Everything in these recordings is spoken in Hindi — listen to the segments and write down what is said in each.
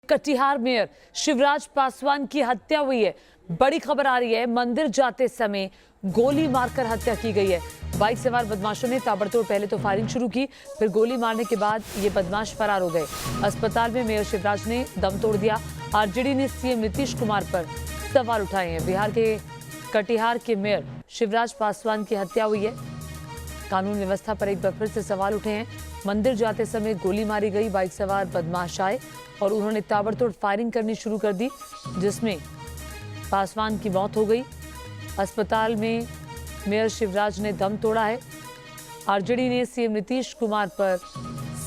कटिहार मेयर शिवराज पासवान की हत्या हुई है। बड़ी खबर आ रही है, मंदिर जाते समय गोली मारकर हत्या की गई है। बाइक सवार बदमाशों ने ताबड़तोड़ पहले तो फायरिंग शुरू की, फिर गोली मारने के बाद ये बदमाश फरार हो गए। अस्पताल में मेयर शिवराज ने दम तोड़ दिया। आरजेडी ने सीएम नीतीश कुमार पर सवाल उठाए हैं। बिहार के कटिहार के मेयर शिवराज पासवान की हत्या हुई है। कानून व्यवस्था पर एक बार फिर से सवाल उठे हैं। मंदिर जाते समय गोली मारी गई, बाइक सवार बदमाश आए और उन्होंने ताबड़तोड़ फायरिंग करनी शुरू कर दी, जिसमें पासवान की मौत हो गई। अस्पताल में मेयर शिवराज ने दम तोड़ा है। आरजेडी ने सीएम नीतीश कुमार पर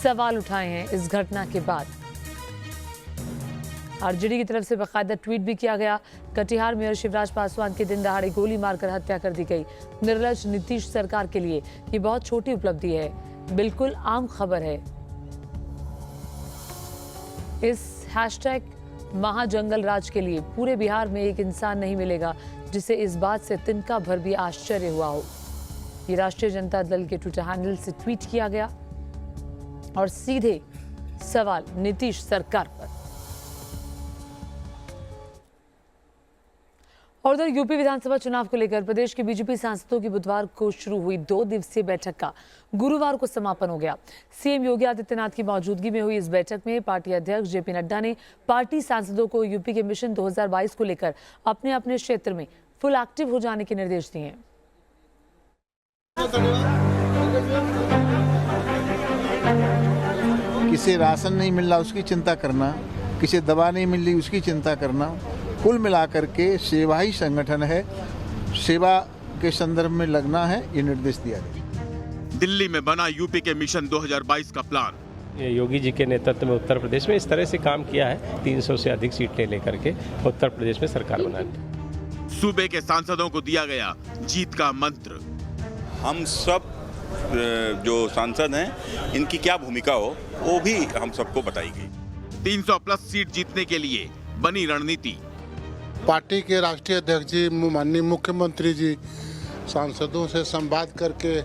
सवाल उठाए हैं इस घटना के बाद। आरजेडी की तरफ से बाकायदा ट्वीट भी किया गया। कटिहार मेयर शिवराज पासवान के दिन दहाड़े गोली मारकर हत्या कर दी गई। निर्लज नीतीश सरकार के लिए ये बहुत छोटी उपलब्धि है, बिल्कुल आम खबर है। इस हैशटैग महाजंगल राज के लिए पूरे बिहार में एक इंसान नहीं मिलेगा जिसे इस बात से तिनका भर भी आश्चर्य हुआ हो। ये राष्ट्रीय जनता दल के ट्विटर हैंडल से ट्वीट किया गया और सीधे सवाल नीतीश सरकार पर। और उधर यूपी विधानसभा चुनाव को लेकर प्रदेश के बीजेपी सांसदों की बुधवार को शुरू हुई 2 दिवसीय बैठक का गुरुवार को समापन हो गया। सीएम योगी आदित्यनाथ की मौजूदगी में हुई इस बैठक में पार्टी अध्यक्ष जेपी नड्डा ने पार्टी सांसदों को यूपी के मिशन 2022 को लेकर अपने अपने क्षेत्र में फुल एक्टिव हो जाने के निर्देश दिए हैं। किसी राशन नहीं मिल रहा उसकी चिंता करना, किसी दवा नहीं मिल रही उसकी चिंता करना, कुल मिलाकर के सेवा ही संगठन है, सेवा के संदर्भ में लगना है, ये निर्देश दिया गया। दिल्ली में बना यूपी के मिशन 2022 का प्लान। योगी जी के नेतृत्व में उत्तर प्रदेश में इस तरह से काम किया है। 300 से अधिक सीटें लेकर के उत्तर प्रदेश में सरकार बनानी। सूबे के सांसदों को दिया गया जीत का मंत्र। हम सब जो सांसद हैं इनकी क्या भूमिका हो वो भी हम सबको बताई गई। 300 प्लस सीट जीतने के लिए बनी रणनीति। पार्टी के राष्ट्रीय अध्यक्ष जी, माननीय मुख्यमंत्री जी सांसदों से संवाद करके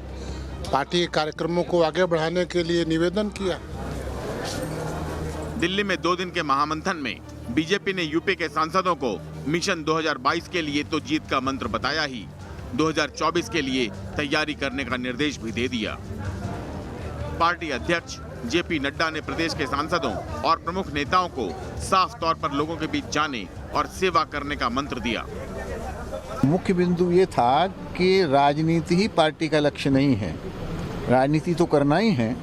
पार्टी के कार्यक्रमों को आगे बढ़ाने के लिए निवेदन किया। दिल्ली में 2 दिन के महामंथन में बीजेपी ने यूपी के सांसदों को मिशन 2022 के लिए तो जीत का मंत्र बताया ही, 2024 के लिए तैयारी करने का निर्देश भी दे दिया। पार्टी अध्यक्ष जेपी नड्डा ने प्रदेश के सांसदों और प्रमुख नेताओं को साफ तौर पर लोगों के बीच जाने और सेवा करने का मंत्र दिया। मुख्य बिंदु ये था कि राजनीति ही पार्टी का लक्ष्य नहीं है, राजनीति तो करना ही है,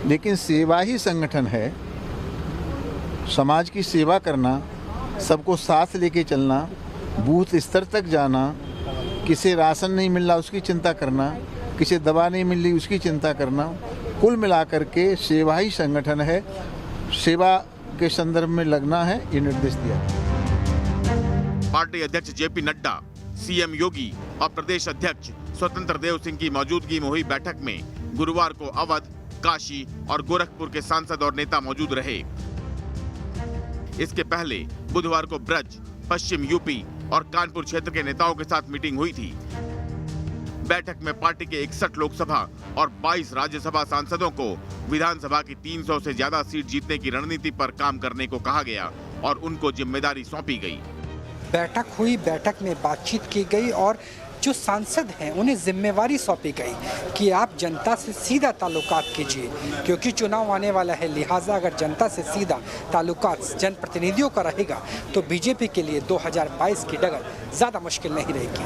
लेकिन सेवा ही संगठन है। समाज की सेवा करना, सबको साथ लेके चलना, बूथ स्तर तक जाना, किसी राशन नहीं मिल रहा उसकी चिंता करना, किसी दवा नहीं मिल रही उसकी चिंता करना, कुल मिलाकर के सेवा ही संगठन है, सेवा के संदर्भ में लगना है, ये निर्देश दिया। पार्टी अध्यक्ष जेपी नड्डा, सीएम योगी और प्रदेश अध्यक्ष स्वतंत्र देव सिंह की मौजूदगी में हुई बैठक में गुरुवार को अवध, काशी और गोरखपुर के सांसद और नेता मौजूद रहे। इसके पहले बुधवार को ब्रज, पश्चिम यूपी और कानपुर क्षेत्र के नेताओं के साथ मीटिंग हुई थी। बैठक में पार्टी के 61 लोकसभा और 22 राज्यसभा सांसदों को विधानसभा की 300 से ज्यादा सीट जीतने की रणनीति पर काम करने को कहा गया और उनको जिम्मेदारी सौंपी गई। बैठक हुई, बैठक में बातचीत की गई और जो सांसद हैं उन्हें जिम्मेवारी सौंपी गई कि आप जनता से सीधा ताल्लुकात कीजिए, क्योंकि चुनाव आने वाला है। लिहाजा अगर जनता से सीधा ताल्लुकात जनप्रतिनिधियों का रहेगा तो बीजेपी के लिए 2022 की डगर ज्यादा मुश्किल नहीं रहेगी।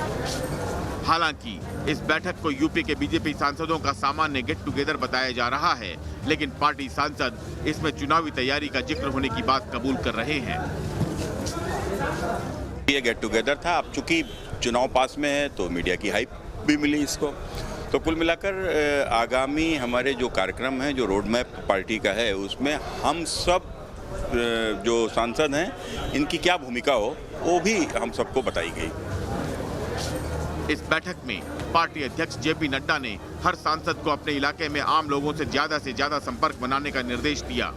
हालांकि इस बैठक को यूपी के बीजेपी सांसदों का सामान्य गेट टुगेदर बताया जा रहा है, लेकिन पार्टी सांसद इसमें चुनावी तैयारी का जिक्र होने की बात कबूल कर रहे हैं। ये गेट टुगेदर था। अब चूंकि चुनाव पास में है तो मीडिया की हाइप भी मिली इसको। तो कुल मिलाकर आगामी हमारे जो कार्यक्रम है, जो रोड मैप पार्टी का है, उसमें हम सब जो सांसद हैं इनकी क्या भूमिका हो वो भी हम सबको बताई गई। इस बैठक में पार्टी अध्यक्ष जेपी नड्डा ने हर सांसद को अपने इलाके में आम लोगों से ज्यादा संपर्क बनाने का निर्देश दिया।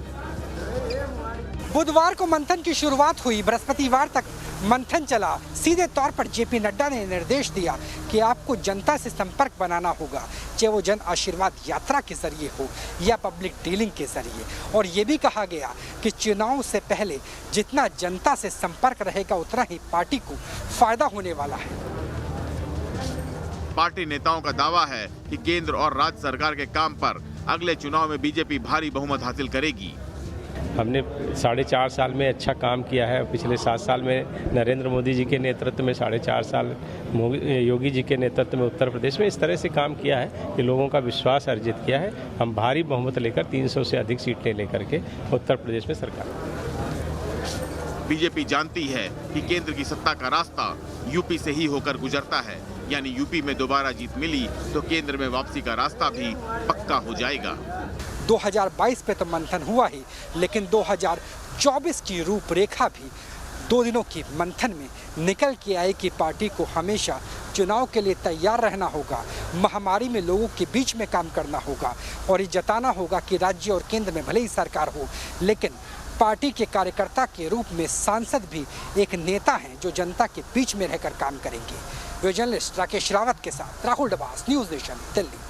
बुधवार को मंथन की शुरुआत हुई, बृहस्पतिवार तक मंथन चला। सीधे तौर पर जेपी नड्डा ने निर्देश दिया कि आपको जनता से संपर्क बनाना होगा, चाहे वो जन आशीर्वाद यात्रा के जरिए हो या पब्लिक डीलिंग के जरिए। और ये भी कहा गया कि चुनाव से पहले जितना जनता से संपर्क रहेगा उतना ही पार्टी को फायदा होने वाला है। पार्टी नेताओं का दावा है कि केंद्र और राज्य सरकार के काम पर अगले चुनाव में बीजेपी भारी बहुमत हासिल करेगी। हमने 4.5 साल में अच्छा काम किया है। पिछले 7 साल में नरेंद्र मोदी जी के नेतृत्व में, 4.5 साल योगी जी के नेतृत्व में उत्तर प्रदेश में इस तरह से काम किया है कि लोगों का विश्वास अर्जित किया है। हम भारी बहुमत लेकर 300 से अधिक सीटें लेकर के उत्तर प्रदेश में सरकार। बीजेपी जानती है कि केंद्र की सत्ता का रास्ता यूपी से ही होकर गुजरता है, यानी यूपी में दोबारा जीत मिली तो केंद्र में वापसी का रास्ता भी पक्का हो जाएगा। 2022 पे तो मंथन हुआ ही, लेकिन 2024 की रूपरेखा भी 2 दिनों की मंथन में निकल के आई कि पार्टी को हमेशा चुनाव के लिए तैयार रहना होगा, महामारी में लोगों के बीच में काम करना होगा और ये जताना होगा कि राज्य और केंद्र में भले ही सरकार हो, लेकिन पार्टी के कार्यकर्ता के रूप में सांसद भी एक नेता हैं जो जनता के बीच में रहकर काम करेंगे। वीडियो जर्नलिस्ट राकेश रावत के साथ राहुल डबास, न्यूज़ नेशन, दिल्ली।